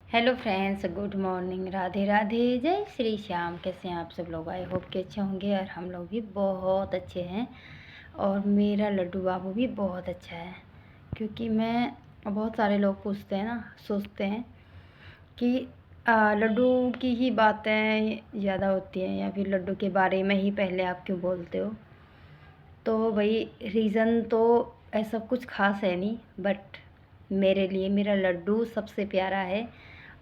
Hello friends, good morning, Radhe Radhe, जय श्री श्याम। कैसे हैं आप सब लोग? आई होप के अच्छे होंगे और हम लोग भी बहुत अच्छे हैं। और मेरा लड्डू बाबू भी बहुत अच्छा है। क्योंकि मैं बहुत सारे लोग पूछते हैं ना, सोचते हैं कि लड्डू की ही बातें ज़्यादा होती हैं या फिर लड्डू के बारे में ही पहले आप क्यों बोलते हो। तो भाई रीज़न तो ऐसा कुछ ख़ास है नहीं, बट मेरे लिए मेरा लड्डू सबसे प्यारा है।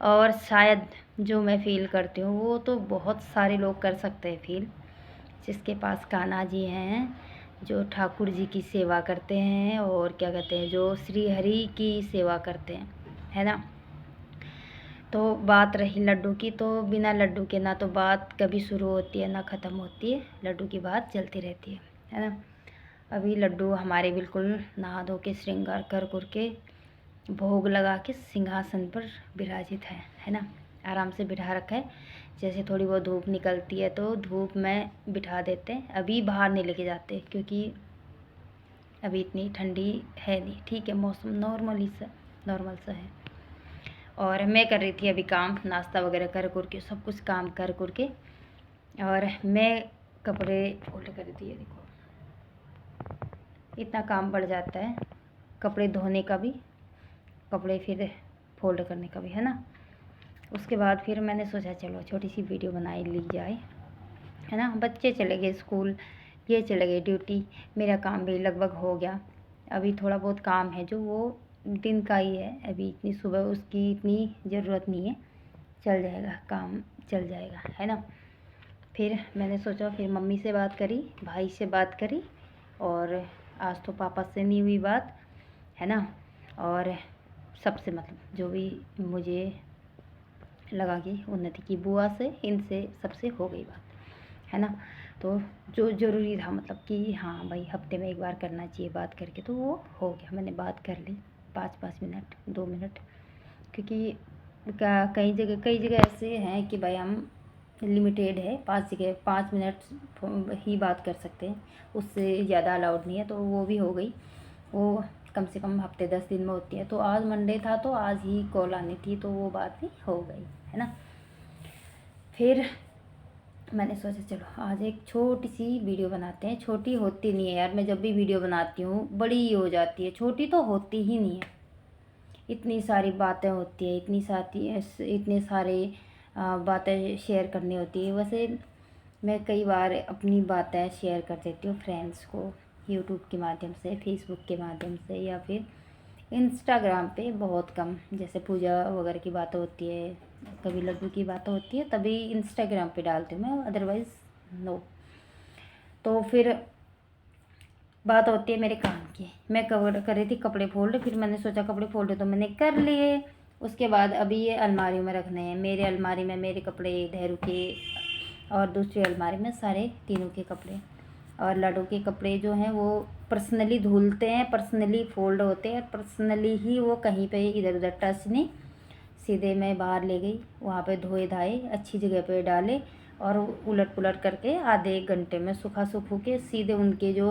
और शायद जो मैं फ़ील करती हूँ वो तो बहुत सारे लोग कर सकते हैं फ़ील। जिसके पास कान्हा जी हैं, जो ठाकुर जी की सेवा करते हैं और क्या कहते हैं, जो श्री हरि की सेवा करते हैं, है ना। तो बात रही लड्डू की, तो बिना लड्डू के ना तो बात कभी शुरू होती है ना ख़त्म होती है। लड्डू की बात चलती रहती है ना। अभी लड्डू हमारे बिल्कुल नहा धो के श्रृंगार कर के भोग लगा के सिंहासन पर विराजित है ना। आराम से बिठा रखा है। जैसे थोड़ी बहुत धूप निकलती है तो धूप में बिठा देते हैं। अभी बाहर नहीं लेके जाते क्योंकि अभी इतनी ठंडी है नहीं। ठीक है, मौसम नॉर्मल सा है। और मैं कर रही थी अभी काम, नाश्ता वगैरह कर के सब कुछ काम कर के, और मैं कपड़े फोल्ड कर दिए। देखो इतना काम बढ़ जाता है, कपड़े धोने का भी, कपड़े फिर फोल्ड करने का भी, है ना। उसके बाद फिर मैंने सोचा चलो छोटी सी वीडियो बनाई ली जाए, है ना। बच्चे चले गए स्कूल, ये चले गए ड्यूटी, मेरा काम भी लगभग हो गया। अभी थोड़ा बहुत काम है जो वो दिन का ही है, अभी इतनी सुबह उसकी इतनी ज़रूरत नहीं है, चल जाएगा काम, चल जाएगा, है ना। फिर मैंने सोचा, फिर मम्मी से बात करी, भाई से बात करी, और आज तो पापा से नहीं हुई बात, है ना। और सबसे मतलब जो भी मुझे लगा कि उन्नति की बुआ से, इनसे सबसे हो गई बात, है ना। तो जो ज़रूरी था, मतलब कि हाँ भाई हफ्ते में एक बार करना चाहिए बात करके, तो वो हो गया। मैंने बात कर ली 5-5 मिनट, 2 मिनट। क्योंकि कई जगह ऐसे हैं कि भाई हम लिमिटेड है, 5 मिनट ही बात कर सकते हैं, उससे ज़्यादा अलाउड नहीं है। तो वो भी हो गई। वो कम से कम हफ्ते 10 दिन में होती है। तो आज मंडे था तो आज ही कॉल आनी थी, तो वो बात भी हो गई, है ना। फिर मैंने सोचा चलो आज एक छोटी सी वीडियो बनाते हैं। छोटी होती नहीं है यार, मैं जब भी वीडियो बनाती हूँ बड़ी ही हो जाती है, छोटी तो होती ही नहीं है। इतनी सारी बातें होती है, इतने सारे बातें शेयर करनी होती है। वैसे मैं कई बार अपनी बातें शेयर कर देती हूँ फ्रेंड्स को, यूट्यूब के माध्यम से, फेसबुक के माध्यम से, या फिर इंस्टाग्राम पे बहुत कम। जैसे पूजा वगैरह की बातें होती है, कभी लड्डू की बातें होती है, तभी इंस्टाग्राम पे डालती हूँ मैं, अदरवाइज़ नो। तो फिर बात होती है मेरे काम की। मैं कर रही थी कपड़े फोल्ड, फिर मैंने सोचा कपड़े फोल्ड तो मैंने कर लिए। उसके बाद अभी ये अलमारी में रखने हैं। मेरे अलमारी में मेरे कपड़े, धैरू के, और दूसरी अलमारी में सारे तीनों के कपड़े। और लड्डू के कपड़े जो हैं वो पर्सनली धुलते हैं, पर्सनली फोल्ड होते हैं, पर्सनली ही, वो कहीं पे इधर उधर टच नहीं। सीधे मैं बाहर ले गई, वहाँ पे धोए धाए अच्छी जगह पे डाले, और उलट पुलट करके आधे 1 घंटे में सूखू के सीधे उनके जो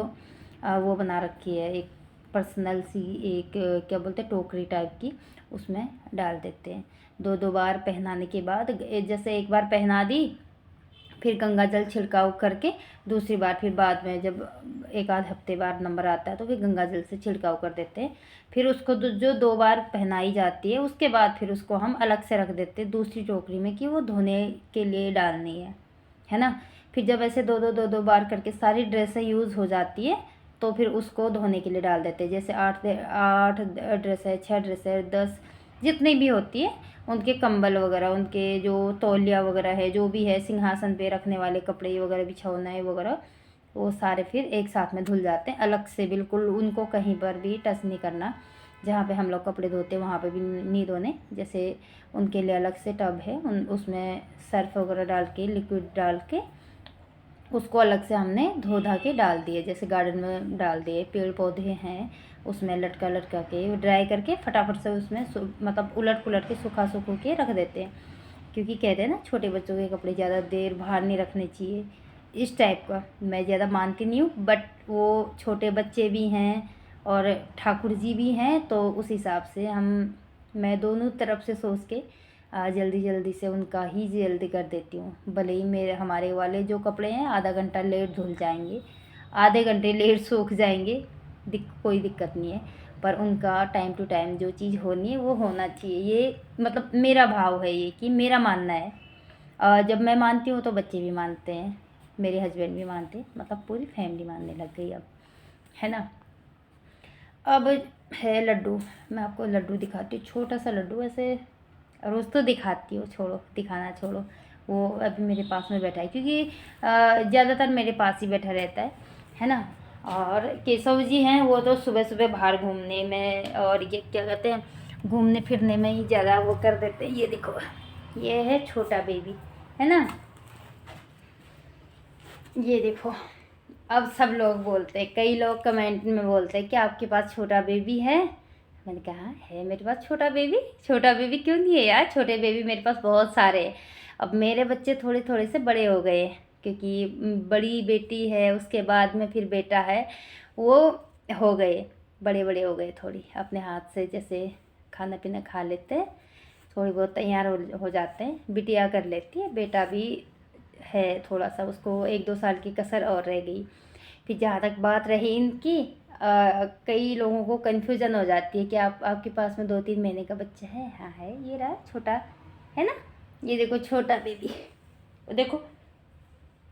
वो बना रखी है एक पर्सनल सी, एक क्या बोलते हैं, टोकरी टाइप की, उसमें डाल देते हैं। 2-2 बार पहनाने के बाद, जैसे एक बार पहना दी, फिर गंगा जल छिड़काव करके दूसरी बार, फिर बाद में जब एक आध हफ्ते बाद नंबर आता है तो फिर गंगा जल से छिड़काव कर देते हैं। फिर उसको जो 2 बार पहनाई जाती है, उसके बाद फिर उसको हम अलग से रख देते हैं दूसरी टोकरी में, कि वो धोने के लिए डालनी है ना। फिर जब ऐसे दो दो बार करके सारी ड्रेसें यूज़ हो जाती है, तो फिर उसको धोने के लिए डाल देते हैं। जैसे 8 ड्रेस है, 6 ड्रेस है, 10 जितनी भी होती है, उनके कंबल वगैरह, उनके जो तौलिया वगैरह है, जो भी है सिंहासन पे रखने वाले कपड़े वगैरह, बिछौना वगैरह, वो सारे फिर एक साथ में धुल जाते हैं अलग से। बिल्कुल उनको कहीं पर भी टच नहीं करना। जहाँ पे हम लोग कपड़े धोते हैं वहाँ पे भी नहीं धोने। जैसे उनके लिए अलग से टब है, उसमें सर्फ वगैरह डाल के, लिक्विड डाल के, उसको अलग से हमने धो धा के डाल दिए। जैसे गार्डन में डाल दिए, पेड़ पौधे हैं उसमें लटका लटका के ड्राई करके फटाफट से उसमें मतलब उलट पुलट के सुखा के रख देते हैं। क्योंकि कहते हैं ना छोटे बच्चों के कपड़े ज़्यादा देर बाहर नहीं रखने चाहिए, इस टाइप का। मैं ज़्यादा मानती नहीं हूँ, बट वो छोटे बच्चे भी हैं और ठाकुर जी भी हैं, तो उस हिसाब से मैं दोनों तरफ से सोच के जल्दी जल्दी से उनका ही जल्दी कर देती हूँ। भले ही मेरे हमारे वाले जो कपड़े हैं आधा घंटा लेट धुल जाएंगे, आधे घंटे लेट सूख जाएंगे, कोई दिक्कत नहीं है, पर उनका टाइम टू टाइम जो चीज़ होनी है वो होना चाहिए। ये मतलब मेरा भाव है, ये कि मेरा मानना है। जब मैं मानती हूँ तो बच्चे भी मानते हैं, मेरे हस्बैंड भी मानते हैं, मतलब पूरी फैमिली मानने लग गई अब, है ना। अब है लड्डू, मैं आपको लड्डू दिखाती हूँ, छोटा सा लड्डू, ऐसे रोज़ तो दिखाती हूँ, छोड़ो दिखाना छोड़ो। वो अभी मेरे पास में बैठा है, क्योंकि ज़्यादातर मेरे पास ही बैठा रहता है ना। और केशव जी हैं वो तो सुबह सुबह बाहर घूमने में और ये क्या कहते हैं घूमने फिरने में ही ज़्यादा वो कर देते हैं। ये देखो, ये है छोटा बेबी, है ना। ये देखो, अब सब लोग बोलते हैं, कई लोग कमेंट में बोलते हैं कि आपके पास छोटा बेबी है। मैंने कहा है मेरे पास छोटा बेबी, छोटा बेबी क्यों नहीं है यार, छोटे बेबी मेरे पास बहुत सारे हैं। अब मेरे बच्चे थोड़े थोड़े से बड़े हो गए, क्योंकि बड़ी बेटी है, उसके बाद में फिर बेटा है, वो हो गए बड़े बड़े हो गए, थोड़ी अपने हाथ से जैसे खाना पीना खा लेते हैं, थोड़ी बहुत तैयार हो जाते हैं। बिटिया कर लेती है, बेटा भी है थोड़ा सा, उसको 1-2 साल की कसर और रह गई। फिर जहाँ तक बात रही इनकी, कई लोगों को कन्फ्यूज़न हो जाती है कि आपके पास में 2-3 महीने का बच्चा है। हाँ है, ये रहा छोटा, है ना। ये देखो छोटा बेबी, देखो,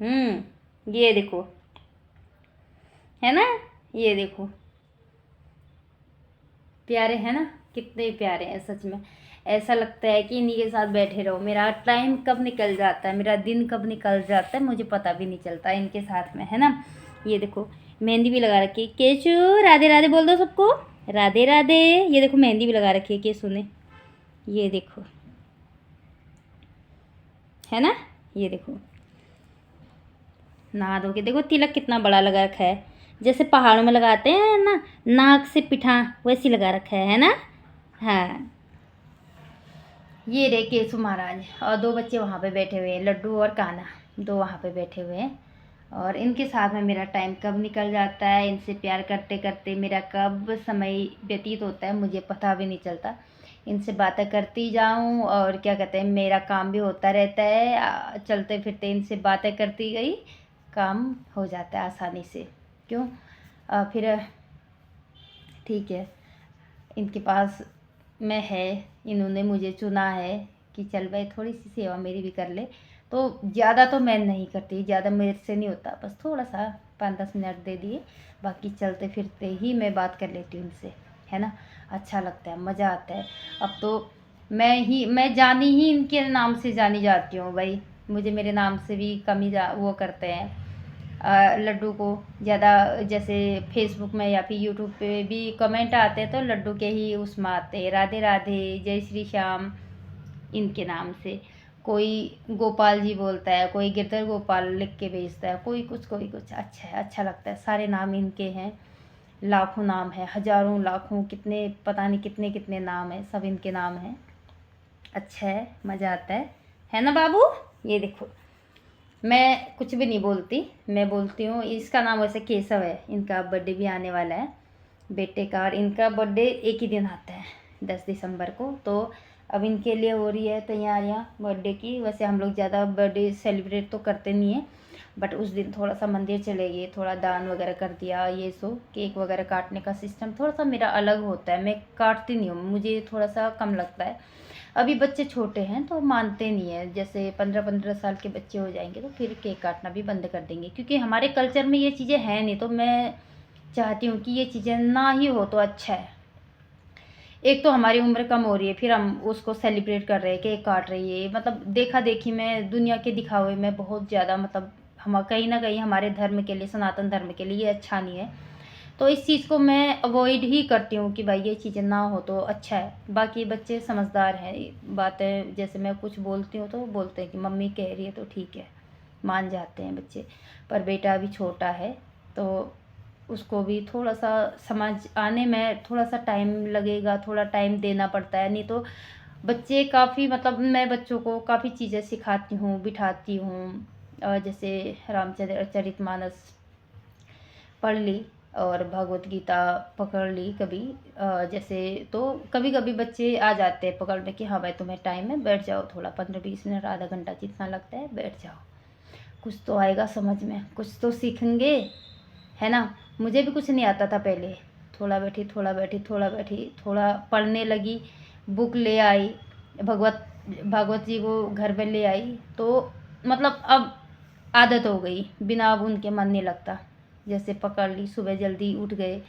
ये देखो, है ना, ये देखो, प्यारे है ना, कितने प्यारे हैं सच में। ऐसा लगता है कि इन्हीं के साथ बैठे रहो, मेरा टाइम कब निकल जाता है, मेरा दिन कब निकल जाता है मुझे पता भी नहीं चलता इनके साथ में, है ना। ये देखो मेहंदी भी लगा रखी है, केशु राधे राधे बोल दो सबको, राधे राधे। ये देखो मेहंदी भी लगा रखी है केशु ने, ये देखो, है ना। ये देखो नहा धो के, देखो तिलक कितना बड़ा लगा रखा है, जैसे पहाड़ों में लगाते हैं ना, नाक से पिठा वैसी लगा रखा है ना। हाँ, ये रे केशु महाराज, और 2 बच्चे वहाँ पे बैठे हुए हैं, लड्डू और कान्हा, 2 वहाँ पे बैठे हुए हैं। और इनके साथ में मेरा टाइम कब निकल जाता है, इनसे प्यार करते करते मेरा कब समय व्यतीत होता है मुझे पता भी नहीं चलता। इनसे बातें करती जाऊं और क्या कहते हैं मेरा काम भी होता रहता है, चलते फिरते इनसे बातें करती गई, काम हो जाता है आसानी से। क्यों फिर ठीक है, इनके पास में है, इन्होंने मुझे चुना है कि चल भाई थोड़ी सी सेवा मेरी भी कर ले। तो ज़्यादा तो मैं नहीं करती, ज़्यादा मेरे से नहीं होता, बस थोड़ा सा 5-10 मिनट दे दिए, बाकी चलते फिरते ही मैं बात कर लेती हूँ इनसे, है ना। अच्छा लगता है, मज़ा आता है। अब तो मैं जानी ही इनके नाम से जानी जाती हूँ भाई, मुझे मेरे नाम से भी कम ही वो करते हैं। लड्डू को ज़्यादा, जैसे फेसबुक में या फिर यूट्यूब पे भी कमेंट आते हैं तो लड्डू के ही उसमें आते हैं, राधे राधे, जय श्री श्याम, इनके नाम से। कोई गोपाल जी बोलता है, कोई गिरधर गोपाल लिख के भेजता है, कोई कुछ कोई कुछ। अच्छा है, अच्छा लगता है, सारे नाम इनके हैं, लाखों नाम है, हजारों लाखों कितने पता नहीं कितने कितने नाम है, सब इनके नाम हैं। अच्छा है, मज़ा आता है ना बाबू। ये देखो मैं कुछ भी नहीं बोलती, मैं बोलती हूँ, इसका नाम वैसे केशव है, इनका बर्थडे भी आने वाला है बेटे का, और इनका बर्थडे एक ही दिन आता है 10 दिसंबर को। तो अब इनके लिए हो रही है तैयारियाँ बर्थडे की। वैसे हम लोग ज़्यादा बर्थडे सेलिब्रेट तो करते नहीं हैं, बट उस दिन थोड़ा सा मंदिर चले गए, थोड़ा दान वगैरह कर दिया, ये सो केक वगैरह काटने का सिस्टम थोड़ा सा मेरा अलग होता है, मैं काटती नहीं हूँ, मुझे थोड़ा सा कम लगता है। अभी बच्चे छोटे हैं तो मानते नहीं है, जैसे 15-15 साल के बच्चे हो जाएंगे तो फिर केक काटना भी बंद कर देंगे, क्योंकि हमारे कल्चर में ये चीज़ें हैं नहीं। तो मैं चाहती हूँ कि ये चीज़ें ना ही हो तो अच्छा है। एक तो हमारी उम्र कम हो रही है, फिर हम उसको सेलिब्रेट कर रहे हैं, केक काट रही है, मतलब देखा देखी में, दुनिया के दिखावे में बहुत ज़्यादा, मतलब हम कहीं ना कहीं हमारे धर्म के लिए, सनातन धर्म के लिए ये अच्छा नहीं है। तो इस चीज़ को मैं अवॉइड ही करती हूँ कि भाई ये चीज़ें ना हो तो अच्छा है। बाकी बच्चे समझदार हैं, बातें जैसे मैं कुछ बोलती हूँ तो बोलते हैं कि मम्मी कह रही है तो ठीक है, मान जाते हैं बच्चे। पर बेटा अभी छोटा है तो उसको भी थोड़ा सा समझ आने में थोड़ा सा टाइम लगेगा, थोड़ा टाइम देना पड़ता है, नहीं तो बच्चे काफ़ी, मतलब मैं बच्चों को काफ़ी चीज़ें सिखाती हूँ, बिठाती हूँ। जैसे रामचरितमानस पढ़ ली, और भगवत गीता पकड़ ली कभी। जैसे तो कभी कभी बच्चे आ जाते हैं पकड़ में कि हाँ भाई तुम्हें टाइम है, बैठ जाओ, थोड़ा 15-20 मिनट, आधा घंटा जितना लगता है बैठ जाओ, कुछ तो आएगा समझ में, कुछ तो सीखेंगे, है ना। मुझे भी कुछ नहीं आता था पहले, थोड़ा बैठी थोड़ा बैठी थोड़ा बैठी, थोड़ा पढ़ने लगी, बुक ले आई, भागवत जी को घर में ले आई, तो मतलब अब आदत हो गई, बिना अब उनके मन नहीं लगता। जैसे पकड़ ली, सुबह जल्दी उठ गए,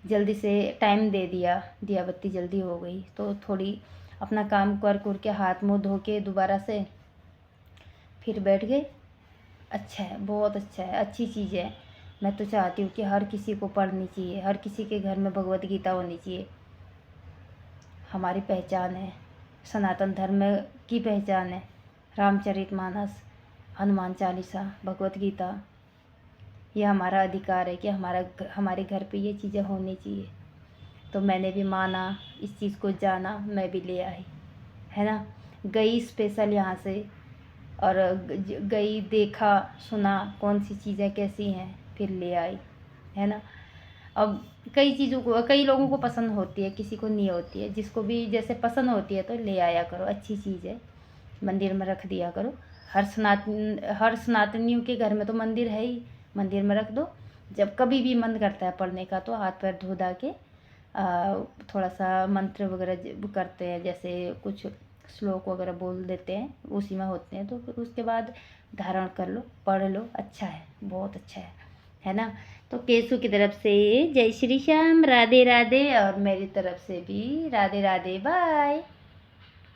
जल्दी से टाइम दे दिया, दिया बत्ती जल्दी हो गई, तो थोड़ी अपना काम कर के हाथ मुँह धो के दोबारा से फिर बैठ गए। अच्छा है, बहुत अच्छा है, अच्छी चीज़ है। मैं तो चाहती हूँ कि हर किसी को पढ़नी चाहिए, हर किसी के घर में भगवत गीता होनी चाहिए। हमारी पहचान है, सनातन धर्म की पहचान है। रामचरितमानस, हनुमान चालीसा, भगवत गीता, ये हमारा अधिकार है कि हमारे घर पे ये चीज़ें होनी चाहिए। तो मैंने भी माना, इस चीज़ को जाना, मैं भी ले आई, है ना। गई स्पेशल यहाँ से, और गई, देखा सुना कौन सी चीज़ें कैसी हैं, फिर ले आई, है ना। अब कई लोगों को पसंद होती है, किसी को नहीं होती है, जिसको भी जैसे पसंद होती है तो ले आया करो, अच्छी चीज़ है, मंदिर में रख दिया करो। हर सनातनियों के घर में तो मंदिर है ही, मंदिर में रख दो। जब कभी भी मन करता है पढ़ने का तो हाथ पैर धो धा के थोड़ा सा मंत्र वगैरह करते हैं, जैसे कुछ श्लोक वगैरह बोल देते हैं, उसी में होते हैं, तो फिर उसके बाद धारण कर लो, पढ़ लो, अच्छा है, बहुत अच्छा है ना। तो केसु की तरफ से जय श्री श्याम, राधे राधे, और मेरी तरफ से भी राधे राधे, बाय।